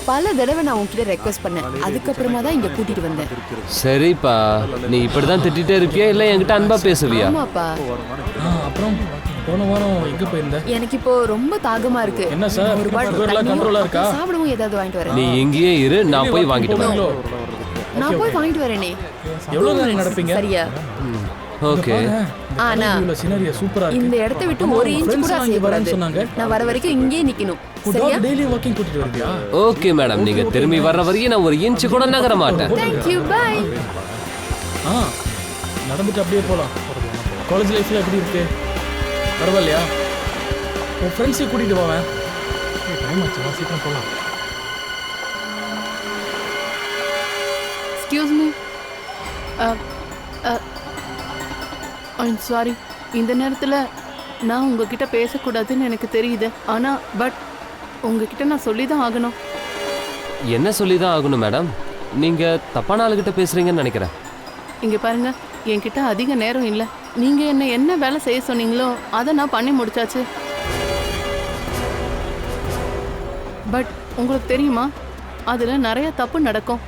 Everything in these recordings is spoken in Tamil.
பல தடவை நான் உன்கிட்ட ரெக்வஸ்ட் பண்ணேன், அதுக்கப்புறமா தான் இங்க கூட்டிட்டு வந்தேன். சரிப்பா, நீ இப்படிதான் திட்டிட்டே இருப்பியா இல்ல என்கிட்ட அன்பா பேசுவியா? ஆமாப்பா. அப்புறம் போன வாரம் எங்க போயிருந்த? எனக்கு இப்போ ரொம்ப தாகமா இருக்கு. என்ன சார், சுகர்லாம் கண்ட்ரோலா இருக்கா? சாப்பிடவும் ஏதாவது வாங்கிட்டு வரேன். நீ எங்கேயே இரு, நான் போய் வாங்கிட்டு வரேன். நான் போய் வாங்கிட்டு வரேனே. எவ்வளவு நேரம் நடப்பீங்க? சரியா? ஓகே. ஆனா சினரியா சூப்பரா இருக்கு. இந்த இடத்தை விட்டு ஒரு இன்ச் கூட அசைய கூடாது. நான் வர வரைக்கும் இங்கேயே நிக்கணும். சரியா? டெய்லி வாக்கிங் கூட்டிட்டு வருவியா? ஓகே மேடம், நீங்க திரும்பி வர்ற வரைக்கும் நான் ஒரு இன்ச் கூட நகர மாட்டேன். Thank you, bye. நடந்துட்டு அப்படியே போலாம். காலேஜ் லைஃப்ல எப்படி இருக்கு? பரவாயில்லையா? உன் ஃப்ரெண்ட்ஸை கூட்டிட்டு போவேன். டைம் ஆச்சு, சீக்கிரம் போலாம். Excuse me. I'm sorry. இந்த நேரத்தில் நான் உங்ககிட்ட பேசக்கூடாதுன்னு எனக்கு தெரியுது. ஆனால் உங்ககிட்ட நான் சொல்லி தான் ஆகணும். என்ன சொல்லி தான் ஆகணும் மேடம்? நீங்க தப்பான ஆளுகிட்ட பேசுறீங்கன்னு நினைக்கிறேன். இங்கே பாருங்க, என்கிட்ட அதிக நேரம் இல்லை. நீங்கள் என்ன வேலை செய்ய சொன்னீங்களோ அதை நான் பண்ணி முடிச்சாச்சு. பட் உங்களுக்கு தெரியுமா, அதில் நிறைய தப்பு நடக்கும்.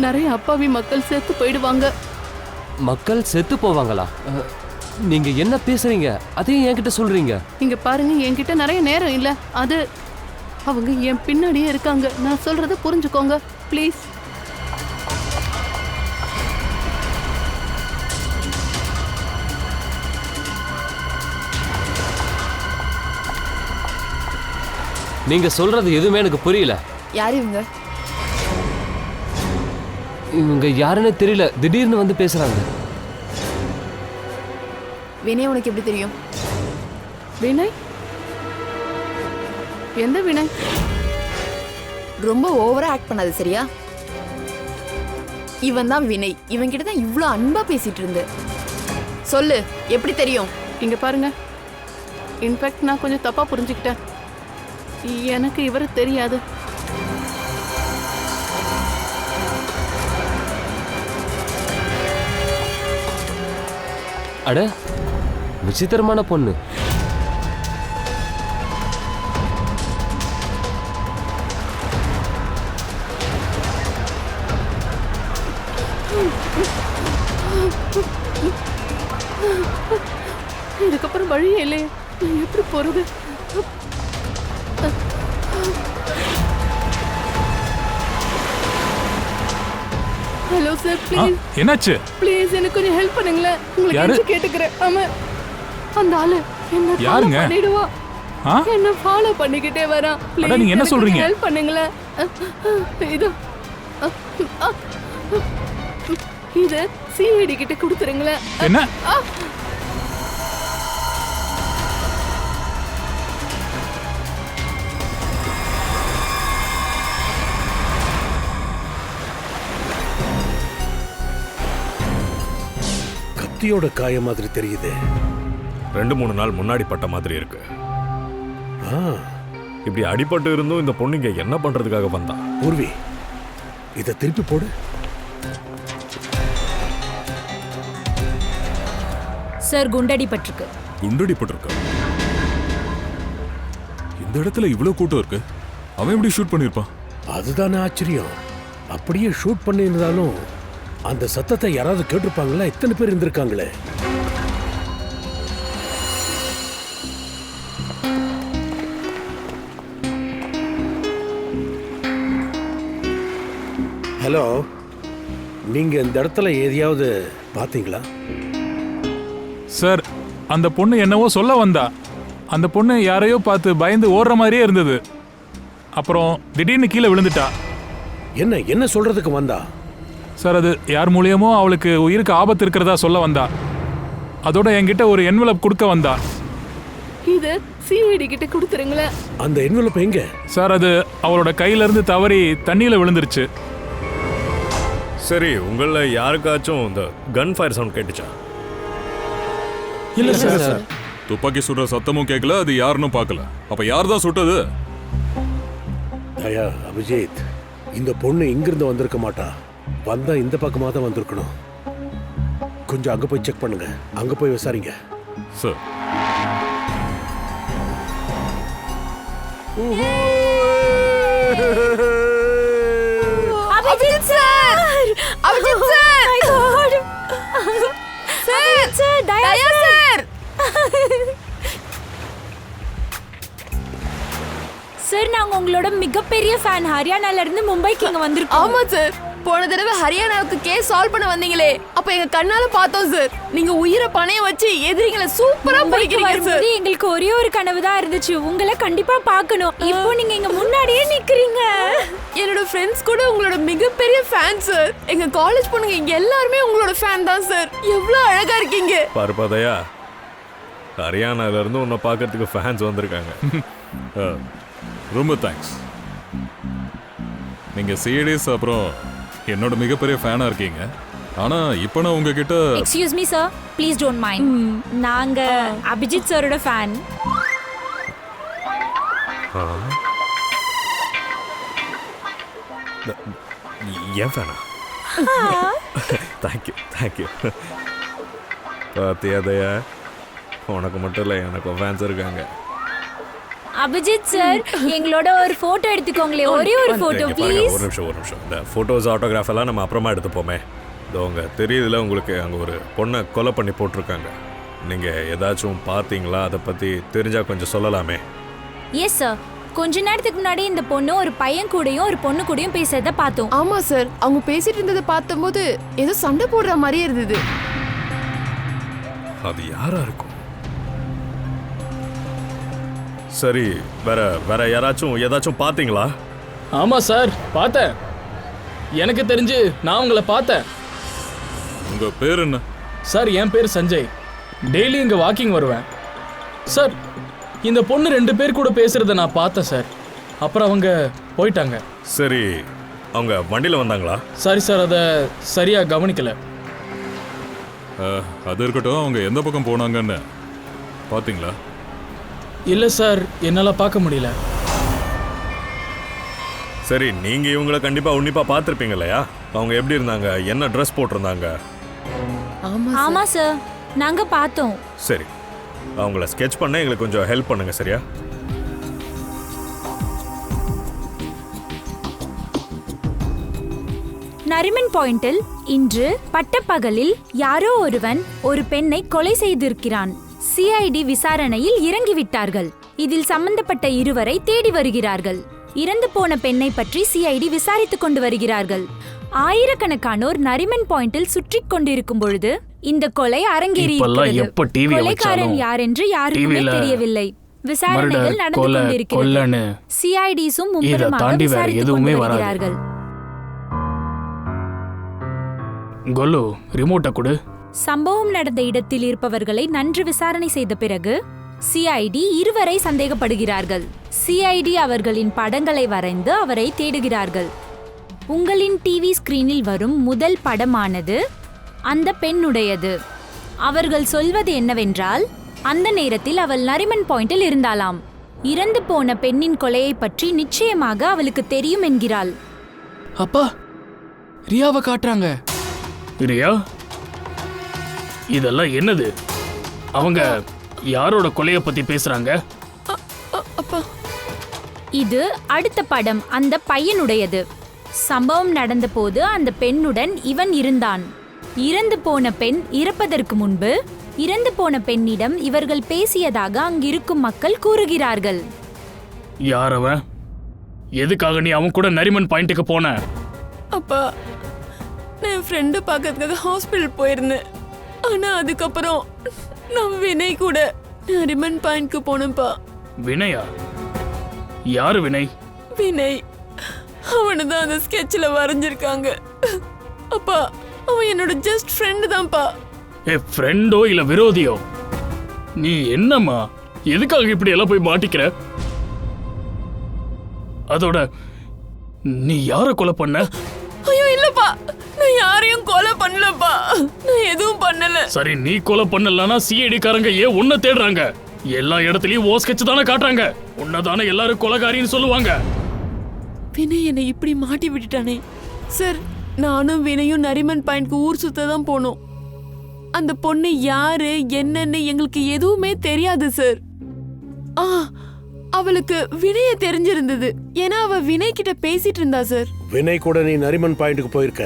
நிறைய அப்பாவி மக்கள் செத்து போயிடுவாங்க. மக்கள் செத்து போவாங்களா? நீங்க என்ன பேசுறீங்க? அதையும் என்கிட்ட சொல்றீங்க? இங்க பாருங்க, என்கிட்ட நிறைய நேரம் இல்ல. அது அவங்க என் பின்னாடியே இருக்காங்க. நான் சொல்றத புரிஞ்சுக்கோங்க ப்ளீஸ். நீங்க சொல்றது எதுவுமே எனக்கு புரியல. யார் இவங்க? இவங்க யாருன்னு தெரியல, திடீர்னு வந்து பேசுறாங்க. வினய் உனக்கு எப்படி தெரியும்? வினய்? எந்த வினய்? ரொம்ப ஓவரா ஆக்ட் பண்ணாது சரியா? இவன் தான் வினய். இவன் கிட்ட தான் இவ்வளோ அன்பா பேசிட்டு இருந்து. சொல்லு, எப்படி தெரியும்? இங்க பாருங்க, இன்ஃபேக்ட் நான் கொஞ்சம் தப்பா புரிஞ்சுக்கிட்டேன். எனக்கு இவரு தெரியாது. அட, விசித்திரமான பொண்ணு. இதுக்கப்புறம் வழியே இல்லையே, நான் எப்படி போறது? Hello sir, please. என்னாச்சு? ப்ளீஸ் எனக்கு கொஞ்சம் ஹெல்ப் பண்ணுங்களேன். உங்களுக்கு கேட்டுக்கிறேன். ஆமா, அந்த ஆளு என்ன யாருங்க? பண்ணிடுவா. என்ன ஃபாலோ பண்ணிக்கிட்டே வரான். அட, நீங்க என்ன சொல்றீங்க? ஹெல்ப் பண்ணுங்களேன். இது இது சிஐடி கிட்ட கொடுத்துருங்களேன். என்ன? கத்தியோட காய மாதிரி தெரியுது. 2-3 நாள் முன்னாடி பட்ட மாதிரி இருக்கு. இப்படி அடிபட்டு இருந்தும் இந்த பொண்ணு இங்க என்ன பண்றதுக்காக வந்தா? பூர்வி, இத திருப்பி போடு. சார், குண்டடிபட்டிருக்கு. குண்டடிபட்டிருக்கு? இந்த இடத்துல இவ்வளவு கூட்டம் இருக்கு, அவன் எப்படி ஷூட் பண்ணிருப்பான்? அதுதானே ஆச்சரியம். அப்படியே ஷூட் பண்ணியிருந்தாலும் அந்த சத்தத்தை யாராவது கேட்டிருப்பாங்களா? இத்தனை பேர் இருந்திருக்காங்களே. ஹலோ, நீங்க இந்த இடத்துல எதையாவது பாத்தீங்களா? சார், அந்த பொண்ணு என்னவோ சொல்ல வந்தா. அந்த பொண்ணு யாரையோ பார்த்து பயந்து ஓடுற மாதிரியே இருந்தது. அப்புறம் திடீர்னு கீழே விழுந்துட்டா. என்ன சொல்றதுக்கு வந்தா? சார், அது யார் மூலியமோ அவளுக்கு உயிருக்கு ஆபத்து இருக்கிறதா சொல்ல வந்தா. அதோட என்கிட்ட ஒரு என்வலப் கொடுக்க வந்தா. இது சிஐடி கிட்ட கொடுத்துருங்களேன். அந்த என்வலப் எங்க? சார், அது அவளோட கையில இருந்து தவறி தண்ணியில விழுந்துருச்சு. சரி, உங்கள யாருக்காச்சும் இந்த கன் ஃபயர் சவுண்ட் கேட்டுச்சா? இல்ல சார். துப்பாக்கி சுடுற சத்தமும் கேட்கல, அது யாருன்னு பார்க்கல. அப்ப யார் தான் சுட்டது? தயா, அபிஜித், இந்த பொண்ணு இங்கிருந்து வந்திருக்க மாட்டா. வந்தா இந்த பக்கமா தான் வந்திருக்கணும். கொஞ்சம் அங்க போய் செக் பண்ணுங்க. அங்க போய் விசாரிங்க. சார். நாங்க உங்களோட மிகப்பெரிய ஃபேன். ஹரியானால இருந்து மும்பைக்கு இங்க வந்திருக்கோம். ஆமா சார், போன தடவை ஹரியானாவுக்கு கேஸ் சால்வ் பண்ண வந்தீங்களே, அப்ப எங்க கண்ணால பார்த்தோம் சார். நீங்க உயிரை பணைய வச்சு எதிரிகளை சூப்பரா பிடிக்கிறீங்க சார். வரும்போது எங்களுக்கு ஒரே ஒரு கனவு தான் இருந்துச்சு, உங்களை கண்டிப்பா பார்க்கணும். இப்போ நீங்க இங்க முன்னாடியே நிக்கிறீங்க. என்னோட ஃப்ரெண்ட்ஸ் கூட உங்களோட மிகப்பெரிய ஃபேன் சார். எங்க காலேஜ் பொண்ணுங்க எல்லாருமே உங்களோட ஃபேன் தான் சார். எவ்வளவு அழகா இருக்கீங்க. பார்ப்பதையா, ஹரியானால இருந்து உன்னை பார்க்கறதுக்கு ஃபேன்ஸ் வந்திருக்காங்க. ரொம்ப தேங்க்ஸ். நீங்க சிஐடிஸ் அப்புறம் என்னோட மிகப்பெரிய ஃபேனா இருக்கீங்க. ஆனா இப்போ நான் உங்ககிட்ட excuse me sir, please don't mind. நாங்க அபிஜித் சாரோட ஃபேன். ஏன் ஃபேனா? Thank you thank you. பார்த்தியாதையா, உனக்கு மட்டும் இல்லை எனக்கும் ஃபேன்ஸ் இருக்காங்க. அபிஜித் சார், எங்களோட ஒரு போட்டோ எடுத்துக்கோங்களே, ஒரே ஒரு போட்டோ ப்ளீஸ். ஒரு நிமிஷம். இந்த ஃபோட்டோஸ் ஆட்டோகிராஃப் எல்லாம் நம்ம அப்புறமா எடுத்துப்போமே. இதோ உங்க தெரியுதுல, உங்களுக்கு அங்கே ஒரு பொண்ணை கொலை பண்ணி போட்டிருக்காங்க. நீங்கள் ஏதாச்சும் பார்த்தீங்களா? அதை பற்றி தெரிஞ்சால் கொஞ்சம் சொல்லலாமே. எஸ் சார், கொஞ்ச நேரத்துக்கு முன்னாடி இந்த பொண்ணு ஒரு பையன் கூடயும் ஒரு பொண்ணு கூடயும் பேசுறத பார்த்தோம். ஆமா சார், அவங்க பேசிட்டு இருந்ததை பார்த்தபோது ஏதோ சண்டை போடுற மாதிரியே இருந்தது. அது யாரா இருக்கும்? சரி, வேற யாராச்சும் ஏதாச்சும் பார்த்தீங்களா? ஆமா சார், பார்த்தேன். எனக்கு தெரிஞ்சு நான் உங்களை பார்த்தேன். உங்க பேர் என்ன? சார், என் பேர் சஞ்சய். டெய்லி இங்கே வாக்கிங் வருவேன். சார், இந்த பொண்ணு 2 பேர் கூட பேசுறத நான் பார்த்தேன் சார். அப்புறம் அவங்க போயிட்டாங்க. சரி, அவங்க வண்டியில் வந்தாங்களா? சாரி சார், அதை சரியாக கவனிக்கல. அது இருக்கட்டும், அவங்க எந்த பக்கம் போனாங்கன்னு பாத்தீங்களா? இல்லை சார், என்னால் பார்க்க முடியல. சரி, நீங்கள் இவங்கள கண்டிப்பாக உன்னிப்பாக பார்த்துருப்பீங்க இல்லையா? அவங்க எப்படி இருந்தாங்க, என்ன ட்ரெஸ் போட்டிருந்தாங்க? ஆமா சார், நாங்க பார்த்தோம். சரி, அவங்கள ஸ்கெட்ச் பண்ண எங்களுக்கு கொஞ்சம் ஹெல்ப் பண்ணுங்க, சரியா? நரிமன் பாயிண்டில் இன்று பட்டப்பகலில் யாரோ ஒருவன் ஒரு பெண்ணை கொலை செய்திருக்கிறான். சிஐடி விசாரணையில் இறங்கிவிட்டார்கள். இதில் சம்பந்தப்பட்ட இருவரை தேடி வருகிறார்கள். இறந்து போன பெண்ணை பற்றி சிஐடி விசாரித்துக் கொண்டு வருகிறார்கள். ஆயிரக்கணக்கானோர் நரிமன் பாயிண்டில் சுற்றி கொண்டிருக்கும் பொழுது இந்த கொலை அரங்கேறியிருக்கிறது. கொலைக்காரன் யார் என்று யாருக்குமே தெரியவில்லை. விசாரணைகள் நடந்து கொண்டிருக்கிறது. சிஐடிஸும் மும்முரமாக விசாரித்துக் கொண்டு வருகிறார்கள். கொல்லு, ரிமோட்டை கொடு. சம்பவம் நடந்த இடத்தில் இருப்பவர்களை நன்கு விசாரணை செய்த பிறகு சிஐடி இருவரை சந்தேகப்படுகிறார்கள். சிஐடி அவர்களின் படங்களை வரைந்து அவரை தேடுகிறார்கள். உங்களின் டிவி ஸ்கிரீனில் வரும் முதல் படமானது அந்த பெண்ணுடையது. அவர்கள் சொல்வது என்னவென்றால், அந்த நேரத்தில் அவள் நரிமன் பாயிண்டில் இருந்தாளாம். இறந்து போன பெண்ணின் கொலையை பற்றி நிச்சயமாக அவளுக்கு தெரியும் என்கிறாள். அப்பா, ரியாவை காட்டுறாங்க. ரியா, இதெல்லாம் என்னது? அவங்க யாரோட கொலைய பத்தி பேசுறாங்க? இது அடுத்த படம் அந்த பையனுடையது. சம்பவம் நடந்த போது அந்த பெண்ணுடன் இவன் இருந்தான். இறந்து போன பெண் இறப்பதற்கு முன்பு இறந்து போன பெண்ணிடம் இவர்கள் பேசியதாக அங்கிருக்கும் மக்கள் கூறுகிறார்கள். யார் அவன்? எதுக்காக நீ அவன் கூட நரிமன் பாயிண்ட்டுக்கு போன? அப்பா, நான் என் ஃப்ரெண்டு பார்க்கறதுக்காக ஹாஸ்பிட்டல் போயிருந்தேன். ஆனா அதுக்கப்புறம் நான் வினய் கூட நரிமன் பாயிண்ட்க்கு போனேன்ப்பா. வினயா? யாரு வினய்? வினய், அவனு தான் அந்த ஸ்கெட்சில் வரைஞ்சிருக்காங்க. அப்பா, அவன் என்னோட ஜஸ்ட் ஃப்ரெண்டு தான்ப்பா. ஃப்ரெண்டோ இல்ல விரோதியோ? நீ என்னம்மா, எதுக்காக இப்படி எல்லாம் போய் மாட்டிக்கிற? அதோட நீ யார கொலை பண்ண? ஐயோ இல்லப்பா, நான் யாரையும் கொலை பண்ணலப்பா. நான் எதுவும் பண்ணல. சரி, நீ கொலை பண்ணலனா சிஐடி காரங்க ஏன் உன்னை தேடுறாங்க? எல்லா இடத்துலயும் ஓ ஸ்கெட்ச் தானே காட்டுறாங்க. உன்னதானே எல்லாரும் கொலைகாரின்னு சொல்லுவாங்க. வினய் என்னை இப்படி மாட்டி விட்டுட்டானே. சார், நானும் வினயும் நரிமன் பாயிண்ட்க்கு ஊர் சுத்த தான் போனோம். அந்த பொண்ணு யாரு என்னன்னு எங்களுக்கு எதுவுமே தெரியாது சார். அவளுக்கு வினய தெரிஞ்சிருந்தது. ஏன்னா அவ வினய் கிட்ட பேசிட்டு இருந்தா சார். வினய் கூட நீ நரிமன் பாயிண்ட்டுக்கு போயிருக்க.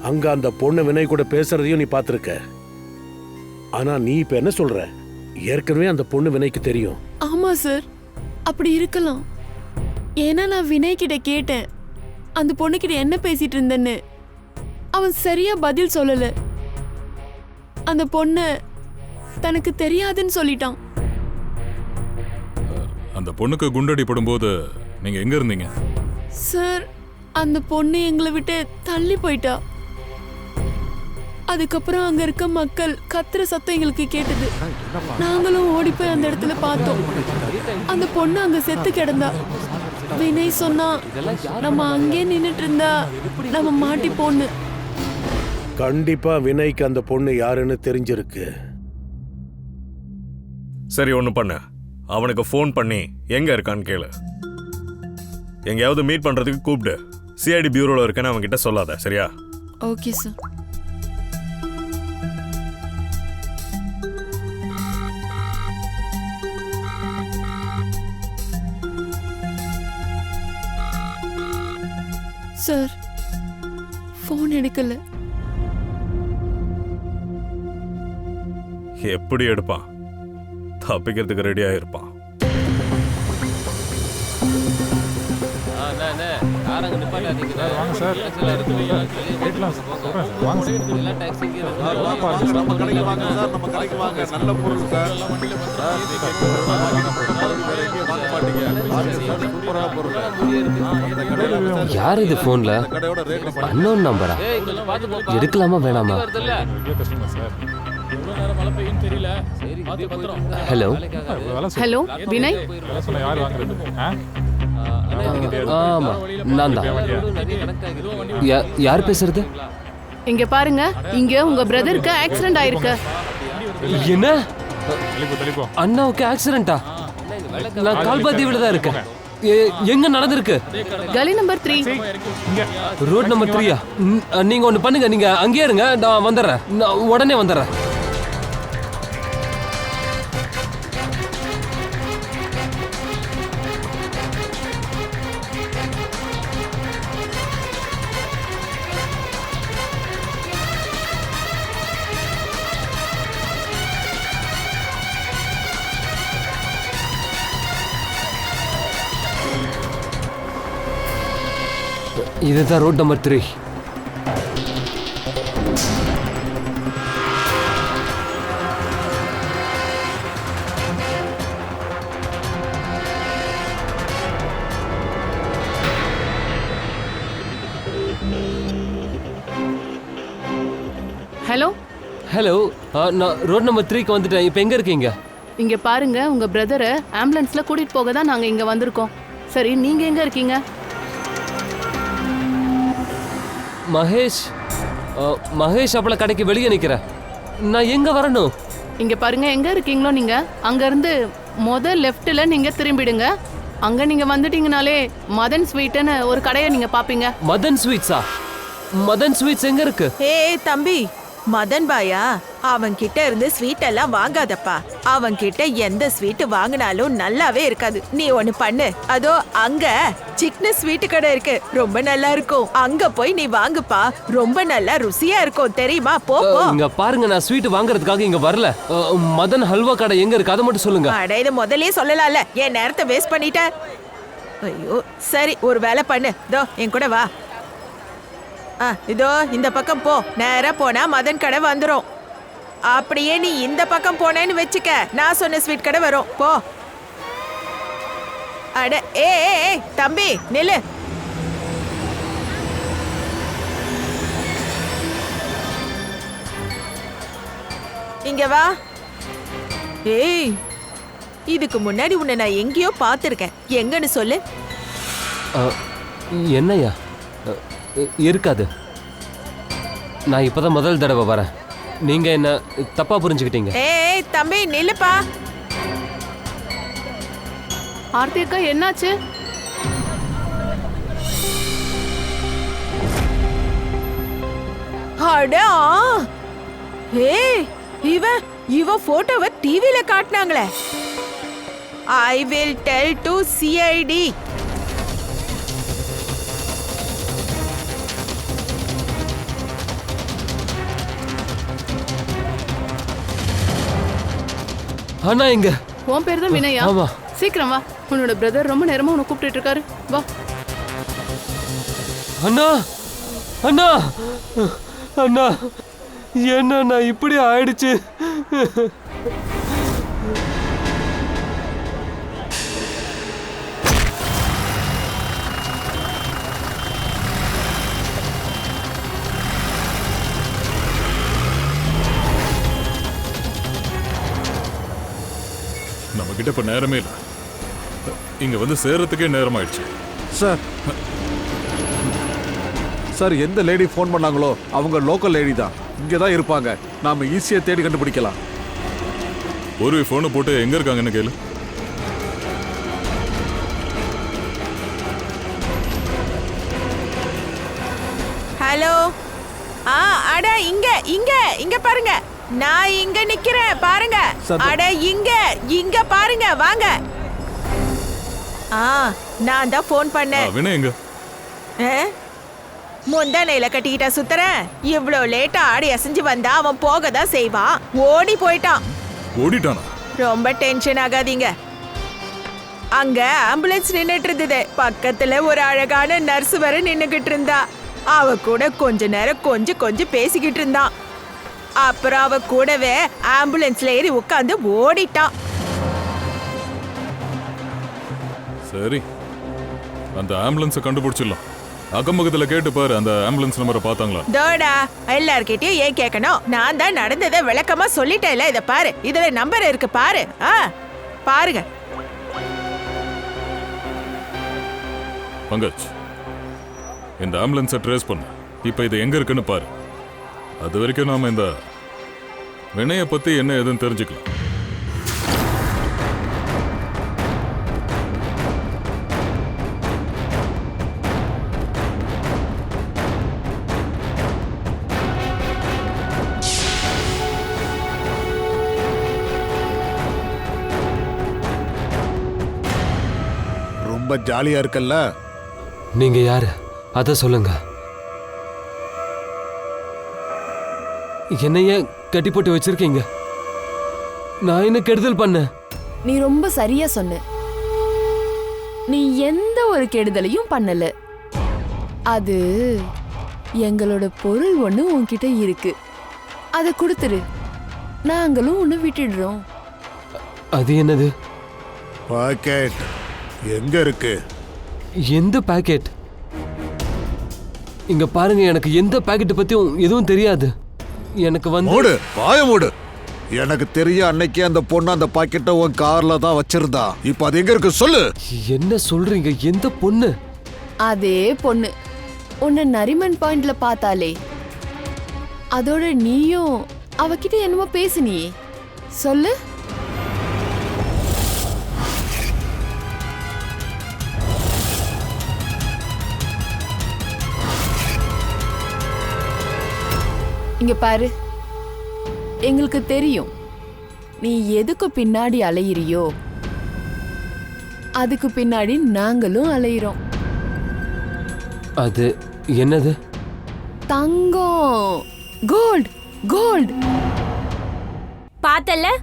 அங்க அந்த பொண்ணு வினய் கூட பேசுறதையும் நீ பாத்திருக்க. ஆனா நீ இப்ப என்ன சொல்ற? ஏற்கனவே அந்த பொண்ணு வினய்க்கு தெரியும். ஆமா சார், அப்படி இருக்கலாம். ஏன்னா நான் வினய் கிட்ட கேட்டேன் அந்த பொண்ணுகிட்ட என்ன பேசிட்டு இருந்தேன்னு. அவன் சரியா பதில் சொல்லல. அந்த பொண்ணு தனக்கு தெரியாதுன்னு சொல்லிட்டான். அந்த பொண்ணுக்கு குண்டடி படும்போது நீங்க எங்க இருந்தீங்க? சார், அந்த பொண்ணு எங்களை விட்டு தள்ளி போயிட்டா. அதுக்கப்புறம் அங்க இருக்க மக்கள் கத்துற சத்தம் எங்களுக்கு கேட்டது. நாங்களும் ஓடி போய் அந்த இடத்துல பார்த்தோம். அந்த பொண்ணு அங்க செத்து கிடந்தா. வினய் சொன்னா நம்ம அங்கே நின்னுட்டு இருந்தா நம்ம மாட்டிப்போன்னு. கண்டிப்பா வினய்க்கு அந்த பொண்ணு யாருன்னு தெரிஞ்சிருக்கு. சரி, ஒன்று பண்ணு. அவனுக்கு ஃபோன் பண்ணி எங்கே இருக்கான்னு கேளு. எங்கேயாவது மீட் பண்ணுறதுக்கு கூப்பிடு. சிஐடி பியூரோவில் இருக்கேன்னு அவன்கிட்ட சொல்லாத, சரியா? Okay sir. சார், ஃபோன் எடுக்கல. எப்படி எடுப்பான்? தப்பிக்கிறதுக்கு ரெடியாக இருப்பான். வாங்க சார். கேட்கலாம் சொல்கிறேன். வாங்க யார் இது போன்ல? அன்னோன் நம்பரா? எடுக்கலாமா வேணாமா? ஹலோ ஹலோ வினய், யார் வாங்குறது? ஆமா, நான் தான். யார் பேசுறது? இங்க பாருங்க, இங்க உங்க பிரதருக்கு ஆக்சிடென்ட் ஆயிருக்கு. என்ன? தெளிப்போம். அண்ணாவுக்கு ஆக்சிடென்ட்டா? நான் கால்பாத்தியில தான் இருக்கேன். எங்க நடந்திருக்கு? கலி நம்பர் 3. Road number 3யா? நீங்க ஒண்ணு பண்ணுங்க, நீங்க அங்கேயே இருங்க, நான் வந்துடுறேன். நான் உடனே வந்துடுறேன். இதுதான் ரோட் நம்பர் 3. ஹலோ ஹலோ, நான் ரோட் நம்பர் 3க்கு வந்துட்டேன். இப்போ எங்க இருக்கீங்க? இங்க பாருங்க, உங்க பிரதரை ஆம்புலன்ஸ்ல கூட்டிட்டு போக தான் நாங்க இங்க வந்திருக்கோம். சரி, நீங்க எங்க இருக்கீங்க? மகேஷ் அப்பள கடைக்கு வெளியே நிக்கிறேன். நான் எங்க வரணும்? இங்க பாருங்க, எங்க இருக்கீங்களோ நீங்க அங்க இருந்து லெஃப்ட்ல நீங்க திரும்பிடுங்க. அங்க நீங்க வந்துட்டீங்கனாலே மதன் ஸ்வீட்னு ஒரு கடையை நீங்க பாப்பீங்க. மதன் ஸ்வீட்ஸா? மதன் ஸ்வீட்ஸ் எங்க இருக்கு? ஏய் தம்பி, மதன் பாயா, அவன் கிட்ட இருந்து ஸ்வீட் எல்லாம் வாங்காதப்பா. அவன் கிட்ட எந்த ஸ்வீட் வாங்கினாலும் நல்லாவே இருக்காது. நீ ஒண்ணு பண்ணு, அதோ அங்க சிக்கன ஸ்வீட் கடை இருக்கு, ரொம்ப நல்லா இருக்கும். அங்க போய் நீ வாங்குப்பா, ரொம்ப நல்லா ருசியா இருக்கும், தெரியுமா? போ போ. இங்க பாருங்க, நான் ஸ்வீட் வாங்குறதுக்காக இங்க வரல. மதன் ஹல்வா கடை எங்க இருக்கு அதை மட்டும் சொல்லுங்க. அட, இத முதல்லயே சொல்லலாம்ல, என் நேரத்தை வேஸ்ட் பண்ணிட்ட. ஐயோ, சரி ஒரு வேலை பண்ணு, இதோ என் கூட வா. இதோ இந்த பக்கம் போ, நேரா போனா மதன் கடை வந்துரும். அப்படியே நீ இந்த பக்கம் போனேன்னு வெச்சுக்க, நான் சொன்ன ஸ்வீட் கடை வரும். போ. அட ஏ தம்பி நில்லு. இங்க வா. ஏய், இதுக்கு முன்னாடி உன்னை நான் எங்கேயோ பார்த்திருக்கேன். எங்கன்னு சொல்லு. என்னையா? இருக்காது. நான் இப்பதான் முதல் தடவை வரேன். நீங்க என்ன தப்பா புரிஞ்சுக்கிட்டீங்க. ஏய் தம்பி நில்லுப்பா. ஆர்த்தி அக்கா, என்னாச்சு? அடா, ஏய் இவ போட்டோவை டிவில காட்டினாங்களே. I will tell to CID. அண்ணா எங்க? உன் பேர் தான் வினயா? ஆமா. சீக்கிரம் வா. உன்னோட பிரதர் ரொம்ப நேரமா உன்னை கூப்பிட்டு இருக்காரு. வா. அண்ணா அண்ணா அண்ணா என்ன இப்படி ஆயிடுச்சு? நம்ம கிட்ட இப்ப நேரமே இல்லை. இங்க வந்து சேர்றதுக்கே நேரம் ஆயிடுச்சு. சார் சார், எந்த லேடி ஃபோன் பண்ணாங்களோ அவங்க லோக்கல் லேடி தான், இங்கே தான் இருப்பாங்க. நாம ஈஸியாக தேடி கண்டுபிடிக்கலாம். ஒரு ஃபோனை போட்டு எங்க இருக்காங்கன்னு கேளு. ஹலோ. அட இங்க இங்க இங்க பாருங்க, நான் இங்க நிக்கிறேன் பாருங்க. அட இங்க இங்க பாருங்க, வாங்க. நான் தான் ஃபோன் பண்ணேன். வினய் எங்க? முந்தானையில கட்டிக்கிட்டா சுத்துறேன். இவ்ளோ லேட்டா ஆடி அசைஞ்சு வந்தா அவன் போக தான் செய்வான். ஓடி போயிட்டான். ஓடிட்டானா? ரொம்ப டென்ஷன் ஆகாதீங்க. அங்க ஆம்புலன்ஸ் நின்னுட்டு இருந்தது. பக்கத்துல ஒரு அழகான நர்ஸ் வர நின்னுகிட்டு இருந்தா. அவ கூட கொஞ்ச நேரம் கொஞ்சம் பேசிக்கிட்டு இருந்தான். அப்புறம் அவ கூடவே ஆம்புலன்ஸ்ல ஏறி உட்காந்து ஓடிட்டான். சரி, அந்த ஆம்புலன்ஸை கண்டுபிடிச்சிடலாம். அக்கம் பக்கத்துல கேட்டு பாரு, அந்த ஆம்புலன்ஸ் நம்பரை பார்த்தாங்களா? தோடா, எல்லார்கிட்டயும் ஏன் கேட்கணும்? நான் தான் நடந்ததை விளக்கமா சொல்லிட்டேன்ல. இத பாரு, இதுல நம்பர் இருக்கு பாரு. பாருங்க. பங்கஜ், இந்த ஆம்புலன்ஸை ட்ரேஸ் பண்ணு. இப்ப இது எங்க இருக்குன்னு பாரு. அது வரைக்கும் நாம இந்த வினய பத்தி என்ன ஏதுன்னு தெரிஞ்சுக்கலாம். ரொம்ப ஜாலியா இருக்கல்ல? நீங்க யாரு அத சொல்லுங்க. என்னைய கட்டி போட்டு வச்சிருக்கீங்க? நான் என்ன கெடுதல் பண்ண? நீ ரொம்ப சரியா சொன்ன. நீ எந்த ஒரு கெடுதலையும் பண்ணல. அது எங்களோட பொருள் ஒண்ணு உன்கிட்ட இருக்கு, அதை கொடுத்துரு. நாங்களும் ஒண்ணு விட்டுடுறோம். அது என்னது? பாக்கெட் எங்க இருக்கு? எந்த பாக்கெட்? இங்க பாருங்க, எனக்கு எந்த பாக்கெட் பத்தியும் எதுவும் தெரியாது. எனக்கு மூடு, வாய மூடு. எனக்கு தெரியும், அன்னைக்கு அந்த பொண்ணு அந்த பாக்கெட்டை உன் கார்ல தான் வச்சிருந்தா. இப்ப அது எங்க இருக்கு சொல்லு. என்ன சொல்றீங்க? எந்த பொண்ணு? அதே பொண்ணு உன்னை நரிமன் பாயிண்ட்ல பார்த்தாலே. அதோட நீயும் அவகிட்ட என்னமோ பேசுனியே, சொல்லு. இங்க பாரு, எங்களுக்கு தெரியும் நீ எதுக்கு பின்னாடி அலையிறியோ அதுக்கு பின்னாடி நாங்களும் அலையிறோம். அது என்னது? தங்கம், கோல்ட், கோல்ட். பார்த்தல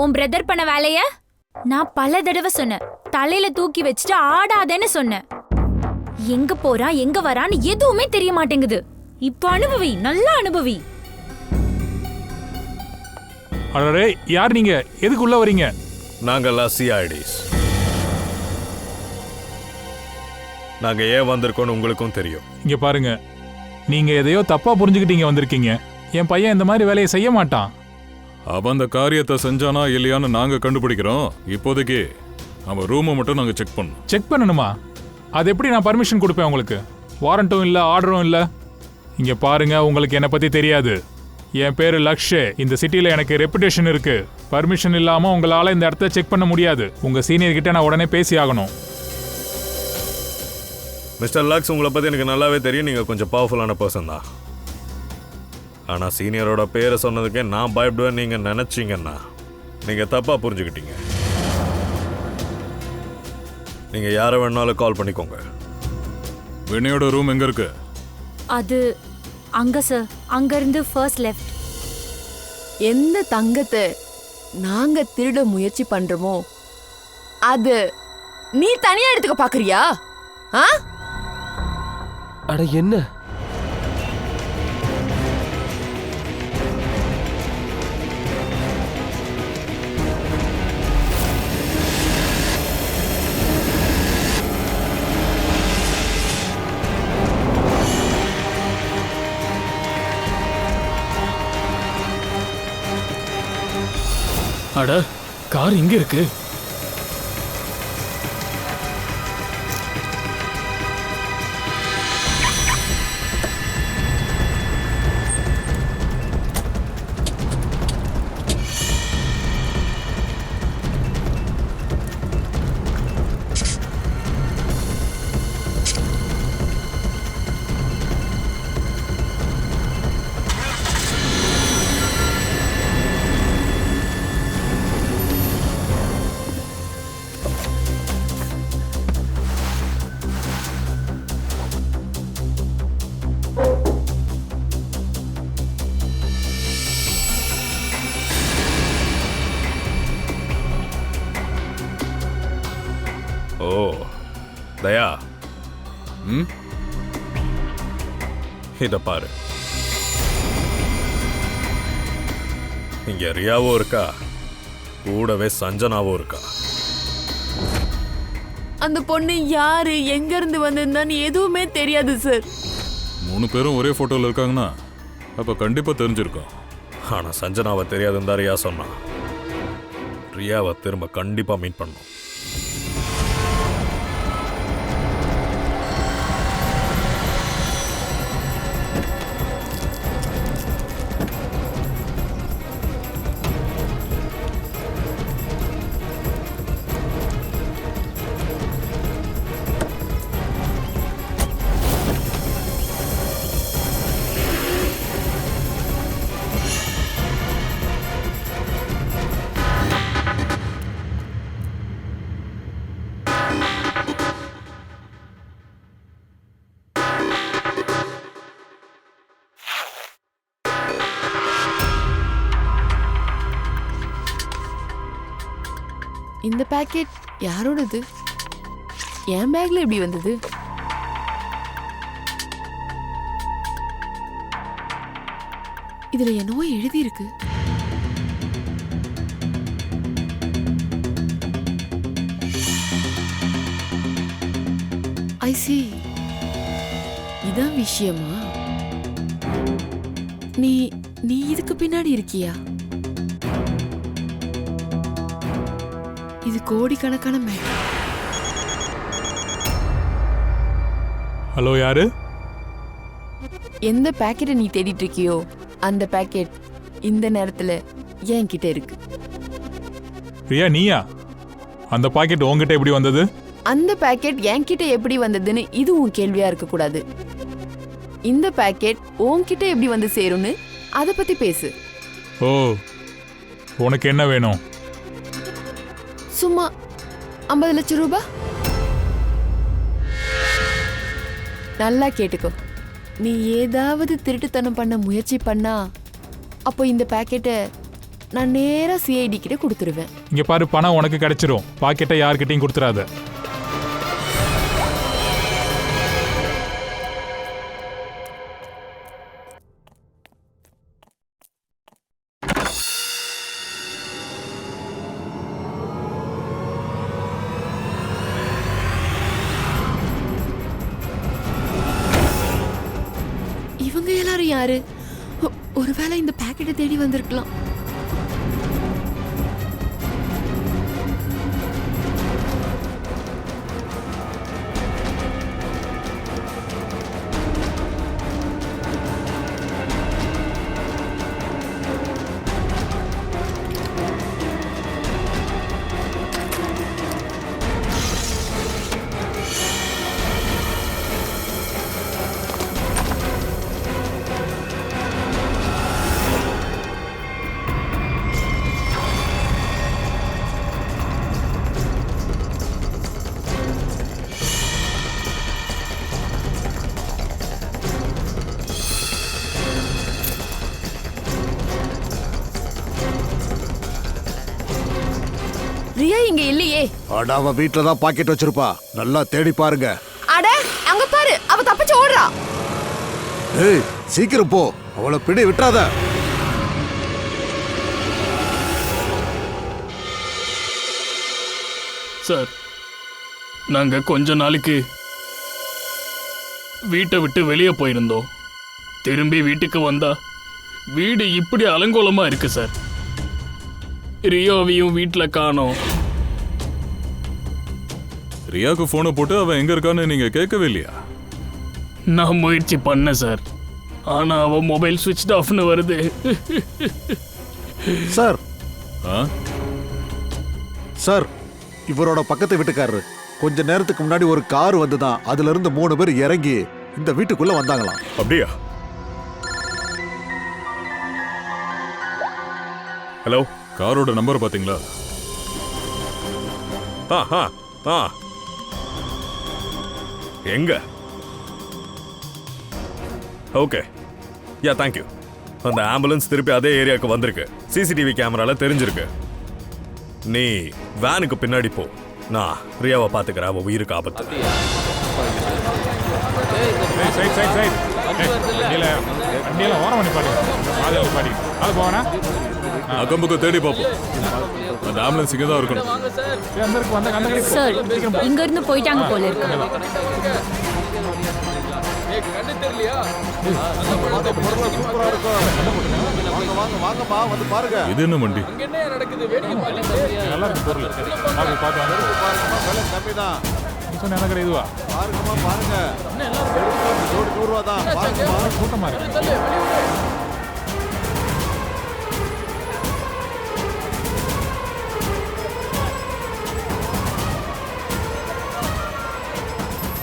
உன் பிரதர் பண்ண வேலைய? நான் பல தடவை சொன்னேன், தலையில தூக்கி வச்சுட்டு ஆடாதேன்னு சொன்னேன். எங்க போறான் எங்க வரான்னு எதுவுமே தெரிய மாட்டேங்குது. இப்ப அனுபவி, நல்லா அனுபவி. அடடே, யார் நீங்க? எதுக்கு உள்ள வரீங்க? நாங்கெல்லாம் சிஐடிஸ். நாங்க ஏன் வந்திருக்கோம்னு உங்களுக்கும் தெரியும். இங்க பாருங்க, நீங்க எதையோ தப்பா புரிஞ்சுக்கிட்டீங்க வந்திருக்கீங்க. என் பையன் இந்த மாதிரி வேலையை செய்ய மாட்டான். அவன் அந்த காரியத்தை செஞ்சானா இல்லையான்னு நாங்க கண்டுபிடிக்கிறோம். இப்போதைக்கு அவன் ரூமை மட்டும் நாங்க செக் பண்ணோம். செக் பண்ணணுமா? அது எப்படி நான் பர்மிஷன் கொடுப்பேன் உங்களுக்கு? வாரண்ட்டும் இல்ல, ஆர்டரும் இல்ல. இங்க பாருங்க, உங்களுக்கு என்னை பத்தி தெரியாது. என் பேரு லக்ஷ். இந்த சிட்டில எனக்கு ரெப்புடேஷன் இருக்கு. பர்மிஷன் இல்லாம உங்களால இந்த இடத்த செக் பண்ண முடியாது. உங்க சீனியர் கிட்ட நான் உடனே பேசி ஆகணும். மிஸ்டர் லக்ஸ், உங்களை பத்தி எனக்கு நல்லாவே தெரியும். நீங்க கொஞ்சம் பவர்ஃபுல்லான பர்சன் தான். ஆனா சீனியரோட பேரை சொன்னதுக்கே நான் பயப்படுவேன் நீங்க நினைச்சீங்கன்னா நீங்க தப்பா புரிஞ்சுக்கிட்டீங்க. நீங்க யாரை வேணாலும் கால் பண்ணிக்கோங்க. வினயோட ரூம் எங்க இருக்கு? அது அங்க சார், அங்க இருந்து ஃபர்ஸ்ட் லெஃப்ட். எந்த தங்கத்தை நாங்க திருட முயற்சி பண்றோமோ அது நீ தனியா எடுத்துக்க பாக்குறியா? ஆ? அட என்ன? அட கார் இங்க இருக்கு. ஓ தயா, ம் இத பாரு. இங்க ரியாவும் இருக்கா, கூடவே சஞ்சனாவும் இருக்கா. அந்த பொண்ணு யாரு, எங்க இருந்து வந்திருந்தான்னு எதுவுமே தெரியாது சார். 3 பேரும் ஒரே போட்டோல இருக்காங்கன்னா அப்ப கண்டிப்பா தெரிஞ்சிருக்கும். ஆனா சஞ்சனாவை தெரியாதுன்னு தான் ரியா சொன்னா. ரியாவை திரும்ப கண்டிப்பா மீட் பண்ணும். இந்த பாக்கெட் யாரோடது? என் பேக்ல எப்படி வந்தது? இதுல என்னவோ எழுதி இருக்கு. ஐ see. இதான் விஷயமா? நீ நீ இதுக்கு பின்னாடி இருக்கியா? இது கோடிக்கணக்கான மேட்டர். ஹலோ, யாரு? எந்த பாக்கெட்டை நீ தேடிட்டு இருக்கியோ அந்த பாக்கெட் இந்த நேரத்துல என்கிட்ட இருக்கு. ரியா, நீயா? அந்த பாக்கெட் உன்கிட்ட எப்படி வந்தது? அந்த பாக்கெட் என்கிட்ட எப்படி வந்ததுன்னு இது உன் கேள்வியா இருக்க கூடாது. இந்த பாக்கெட் உன்கிட்ட எப்படி வந்து சேரும்னு அதை பத்தி பேசு. ஓ, உனக்கு என்ன வேணும்? சும்மா 50 லட்சம் ரூபாய். நல்லா கேட்டுக்கோ. நீ ஏதாவது திருட்டுத்தனம் பண்ண முயற்சி பண்ணா அப்போ இந்த பாக்கெட்டை நான் நேரா சிஐடி கிட்ட கொடுத்துருவேன். இங்க பாரு, பணம் உனக்கு கிடைச்சிரும். பாக்கெட்டை யார்கிட்டையும் கொடுத்துறாத. இவங்க எல்லாரும் யாரு? ஒருவேளை இந்த பாக்கெட்டை தேடி வந்திருக்கலாம். ரியா இங்க இல்லையே. அட அவ வீட்டுல தான் பாக்கெட் வச்சிருப்பா, நல்லா தேடி பாருங்க. அட அங்க பாரு, அவ தப்பிச்சு ஓடுறா. ஏய் சீக்கிரம் போ, அவளை பிடி விட்டுறாத. சார், நாங்க கொஞ்ச நாளைக்கு வீட்டை விட்டு வெளியே போயிருந்தோம். திரும்பி வீட்டுக்கு வந்தா வீடு இப்படி அலங்கோலமா இருக்கு சார். ரியோவையும் வீட்டுல காணோம். ரியாவுக்கு போனை போட்டு அவன் எங்க இருக்கான்னு நீங்க கேட்கவே இல்லையா? நான் முயற்சி பண்ணேன் சார், ஆனா அவ மொபைல் சுவிட்ச் ஆஃப்னு வருது. சார் ஆ? சார், இவரோட பக்கத்து வீட்டுக்காரரு கொஞ்ச நேரத்துக்கு முன்னாடி ஒரு கார் வந்துதான், அதுல இருந்து 3 பேர் இறங்கி இந்த வீட்டுக்குள்ள வந்தாங்களாம். அப்படியா? ஹலோ, காரோட நம்பர் பாத்தீங்களா? எங்க? Okay, yeah thank you. அந்த ஆம்புலன்ஸ் திருப்பி அதே ஏரியாவுக்கு வந்திருக்கு. சிசிடிவி கேமரால தெரிஞ்சிருக்கு. நீ வேனுக்கு பின்னாடி போ, நான் ரியாவை பாத்துக்கிறேன். அவ உயிருக்கு ஆபத்து. அக்கம்பக்கம் தேடி பார்ப்போம். அந்த ஆம்புலன்ஸ் இங்கே தான் இருக்கணும். சார், இங்க இருந்து போயிட்டாங்க போல இருக்கு. இது என்ன வண்டி?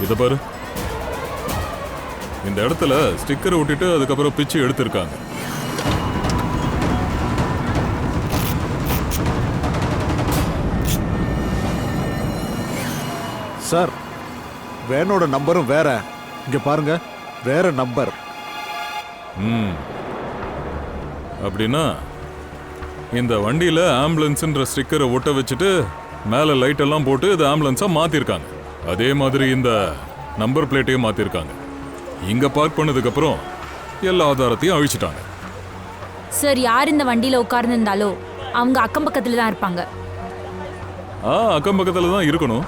இத பாரு, இந்த இடத்துல ஸ்டிக்கரை ஒட்டிட்டு அதுக்கப்புறம் பிச்சு எடுத்திருக்காங்க. சார், வேனோட நம்பரும் வேற. இங்க பாருங்க, வேற நம்பர். அப்படின்னா இந்த வண்டியில ஆம்புலன்ஸ்ன்ற ஸ்டிக்கரை ஒட்ட வச்சுட்டு மேல லைட் எல்லாம் போட்டு இது ஆம்புலன்ஸா மாத்திருக்காங்க. அதே மாதிரி இந்த நம்பர் பிளேட்டையும் மாத்திருக்காங்க. இங்க பார்க் பண்ணதுக்கு அப்புறம் எல்லா ஆதாரத்தையும் அழிச்சிட்டாங்க. சார், யார் இந்த வண்டியில உட்கார்ந்திருந்தாலோ அவங்க அக்கம் பக்கத்துல தான் இருப்பாங்க. அக்கம் பக்கத்துல தான் இருக்கணும்.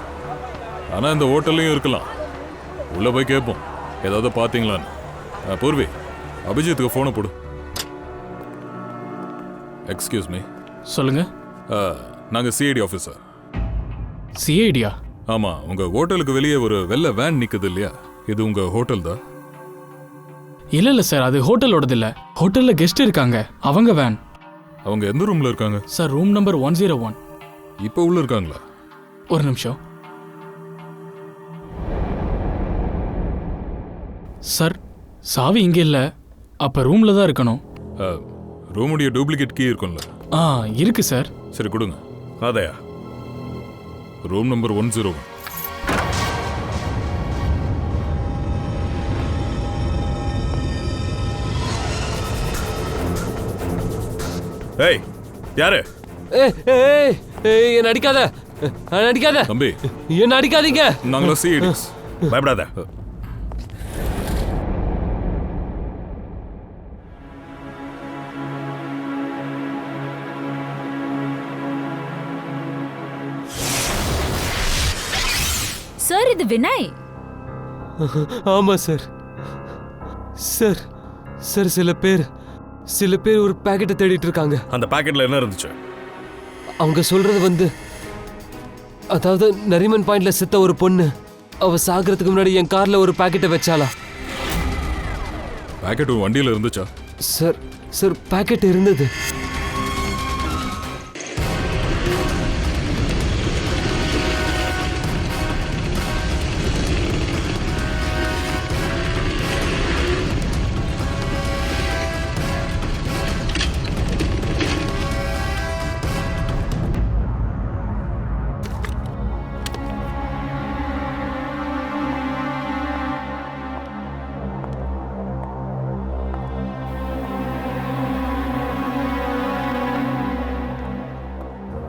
ஆனா இந்த ஹோட்டல்லையும் இருக்கலாம். உள்ள போய் கேட்போம், ஏதாவது பாத்தீங்களான்னு. பூர்வி, அபிஜித்துக்கு போனை போடு. Excuse me. சொல்லுங்க. நாங்க சிஐடி ஆஃபீஸர். சிஐடியா? ஆமா, உங்க ஹோட்டலுக்கு வெளியே ஒரு வெள்ளை வேன் நிக்குது இல்லையா? இது உங்க ஹோட்டல் தான்? இல்ல சார், அது ஹோட்டலோடது இல்ல. ஹோட்டல்ல கெஸ்ட் இருக்காங்க, அவங்க வேன். அவங்க எந்த ரூம்ல இருக்காங்க? Sir, room number 101. இப்போ உள்ள இருக்காங்களா? ஒரு நிமிஷம் சார், சாவி இங்க இல்ல. அப்ப ரூம்ல தான் இருக்கணும். ரூமுடைய டூப்ளிகேட் கீ இருக்கும்ல? இருக்கு சார். சரி, கொடுங்க. அதையா? Room number 101. ஏய், யாரு? என்ன அடிக்காத, அடிக்காத தம்பி, என்ன அடிக்காதீங்க. நாங்களா சிஐடிஸ். பயப்படாத. சார், இது வினய். ஆமா சார். சார் சார், சில பேர் ஒரு பாக்கெட்டை தேடிட்டு இருக்காங்க. அந்த பாக்கெட்ல என்ன இருந்துச்சு? அவங்க சொல்றது அதாவது நரிமன் பாயிண்ட்ல செத்த ஒரு பொண்ணு அவ சாகிறதுக்கு முன்னாடி என் கார்ல ஒரு பாக்கெட்டை வச்சாளா. பாக்கெட் வண்டியில இருந்துச்சா? சார் பாக்கெட் இருந்தது.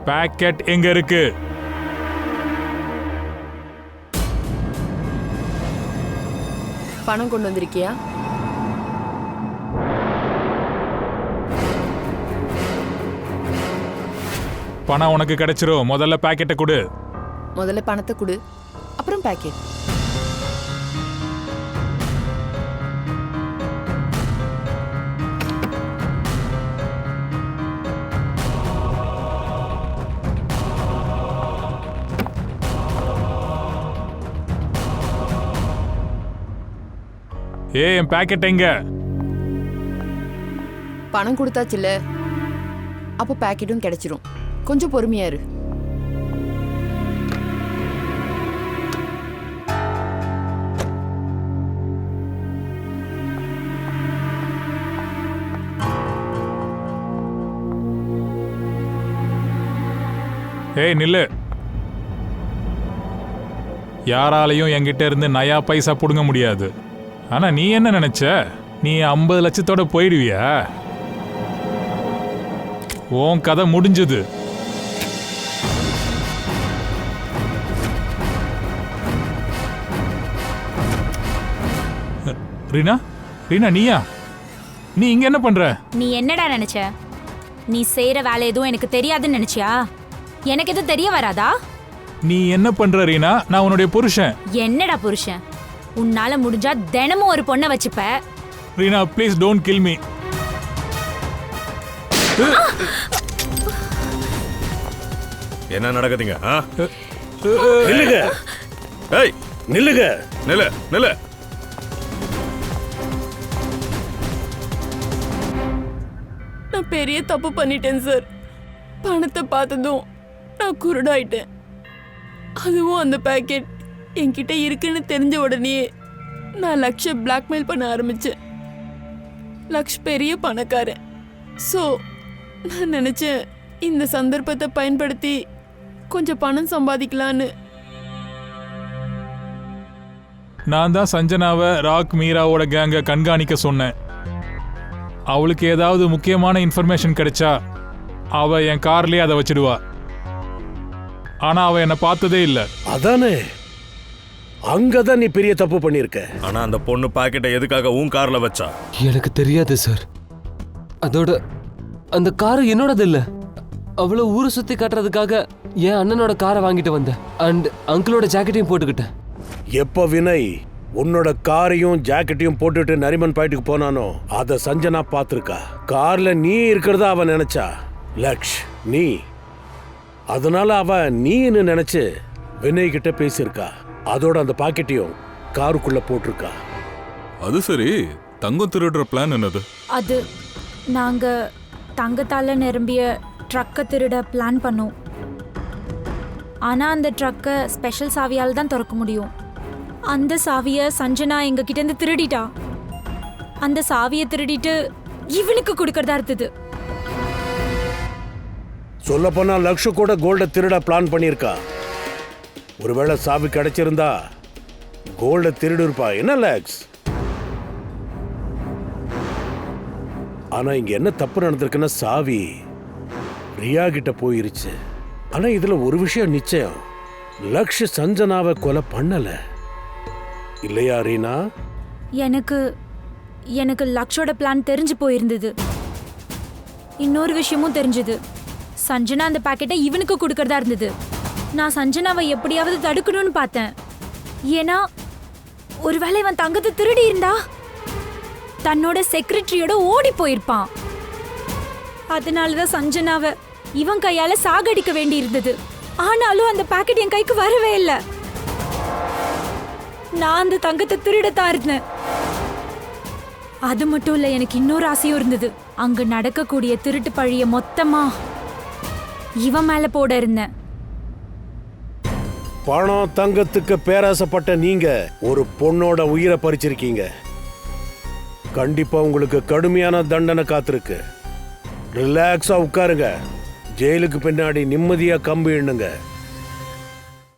பாக்கெட் எங்க இருக்கு? பணம் கொண்டு வந்திருக்கியா? பணம் உனக்கு கிடைச்சிரும். முதல்ல பாக்கெட்டை கொடு. முதல்ல பணத்தை கொடு, அப்புறம் பாக்கெட். என் பாக்கெட் எங்க? பணம் கொடுத்தாச்சுல்ல, அப்போ பாக்கெட்டும் கிடைச்சிரும். கொஞ்சம் பொறுமையா இரு. நில்லு. யாராலையும் என்கிட்ட இருந்து நயா பைசா புடுங்க முடியாது. ஆனா நீ என்ன நினைச்ச? நீ 50 லட்சத்தோட போயிடுவியா? உன் கதை முடிஞ்சது. ரீனா, ரீனா நீயா? நீ இங்க என்ன பண்ற? நீ என்னடா நினைச்ச? நீ செய்யற வேலை எதுவும் எனக்கு தெரியாதுன்னு நினைச்சியா? எனக்கு எதுவும் தெரிய வராதா? நீ என்ன பண்ற ரீனா? நான் உன்னுடைய புருஷன். என்னடா புருஷன்? உன்னால முடிஞ்சா தினமும் ஒரு பொண்ணை வச்சுப்ப. Reena please don't kill me. என்ன நடக்குதுங்க? நில்லுங்க. ஏய் நில்லுங்க. நில்லு நில்லு. நான் பெரிய தப்பு பண்ணிட்டேன் சார். பணத்தை பார்த்ததும் நான் குருடாயிட்டேன். அதுவும் அந்த பாக்கெட் என்கிட்ட இருக்குன்னு தெரிஞ்ச உடனே நான் லக்ஷை பிளாக்மெயில் பண்ண ஆரம்பிச்சேன். லக்ஷ் பெரிய பணக்காரன். ஸோ நான் நினைச்சேன் இந்த சந்தர்ப்பத்தை பயன்படுத்தி கொஞ்சம் பணம் சம்பாதிக்கலான்னு. நான் தான் சஞ்சனாவை ராக் மீராவோட கேங்கை கண்காணிக்க சொன்னேன். அவளுக்கு ஏதாவது முக்கியமான இன்ஃபர்மேஷன் கிடைச்சா அவ என் கார்லயே அதை வச்சிடுவா. ஆனா அவ என்னை பார்த்ததே இல்லை. அதானே, அங்கதான் நீ பெரிய தப்பு பண்ணிருக்க. ஆனா அந்த பொண்ணு பாக்கெட்டை எதுக்காக உன் கார்ல வச்சா? எனக்கு தெரியாது சார். அதோட அந்த கார் என்னோடது இல்ல. அவ்வளவு ஊரை சுத்தி காட்டுறதுக்காக என் அண்ணனோட காரை வாங்கிட்டு வந்தேன். அண்ட் அங்கிளோட ஜாக்கெட்டையும் போட்டுக்கிட்டேன். எப்ப வினய் உன்னோட காரையும் ஜாக்கெட்டையும் போட்டுட்டு நரிமன் பாயிட்டுக்கு போனானோ அத சஞ்சனா பார்த்திருக்கா. கார்ல நீ இருக்கிறதா அவ நினைச்சா. லக்ஷ் நீ, அதனால அவ நீன்னு நினைச்சு வினய் கிட்ட பேசியிருக்கா. அதோட அந்த பாக்கெட்டையும் காருக்குள்ள போட்டிருக்கா. அது சரி, தங்கம் திருடுற பிளான் என்னது? அது நாங்க தங்கத்தால நிரம்பிய ட்ரக்கை திருட பிளான் பண்ணோம். ஆனா அந்த ட்ரக்கை ஸ்பெஷல் சாவியால் தான் திறக்க முடியும். அந்த சாவியை சஞ்சனா எங்க கிட்ட இருந்து திருடிட்டா. அந்த சாவியை திருடிட்டு இவனுக்கு கொடுக்கறதா இருந்தது. சொல்ல போனா லக்ஷு கூட கோல்ட திருட பிளான் பண்ணியிருக்கா. ஒருவேளை சாவி கிடைச்சிருந்தா கோல்ட திருடு இருப்பா. என்ன லக்ஸ்? ஆனா இங்க என்ன தப்பு நடந்திருக்குன்னா சாவி ரியா கிட்ட போயிருச்சு. ஆனா இதுல ஒரு விஷயம் நிச்சயம், லக்ஷ் சஞ்சனாவை கொலை பண்ணல. இல்லையா ரீனா? எனக்கு லக்ஷோட பிளான் தெரிஞ்சு போயிருந்தது. இன்னொரு விஷயமும் தெரிஞ்சது. சஞ்சனா அந்த பாக்கெட்டை இவனுக்கு கொடுக்கறதா இருந்தது. நான் சஞ்சனாவை எப்படியாவது தடுக்கணும்னு பார்த்தேன். ஏன்னா ஒருவேளை இவன் தங்கத்தை திருடி இருந்தா தன்னோட செக்ரட்டரியோட ஓடி போயிருப்பான். அதனாலதான் சஞ்சனாவை இவன் கையால சாகடிக்க வேண்டி இருந்தது. ஆனாலும் அந்த பாக்கெட் என் கைக்கு வரவே இல்லை. நான் அந்த தங்கத்தை திருடத்தான் இருந்தேன். அது மட்டும் இல்ல, எனக்கு இன்னொரு ஆசையும் இருந்தது. அங்க நடக்கக்கூடிய திருட்டு பழிய மொத்தமா இவன் மேல போட இருந்தேன். பணம் தங்கத்துக்கு பேராசப்பட்ட நீங்க ஒரு பொண்ணோட உயிரை பறிச்சிருக்கீங்க. கண்டிப்பா உங்களுக்கு கடுமையான தண்டனை காத்திருக்கு. ரிலாக்ஸா உட்காருங்க. ஜெயிலுக்கு பின்னாடி நிம்மதியா கம்பு எண்ணுங்க.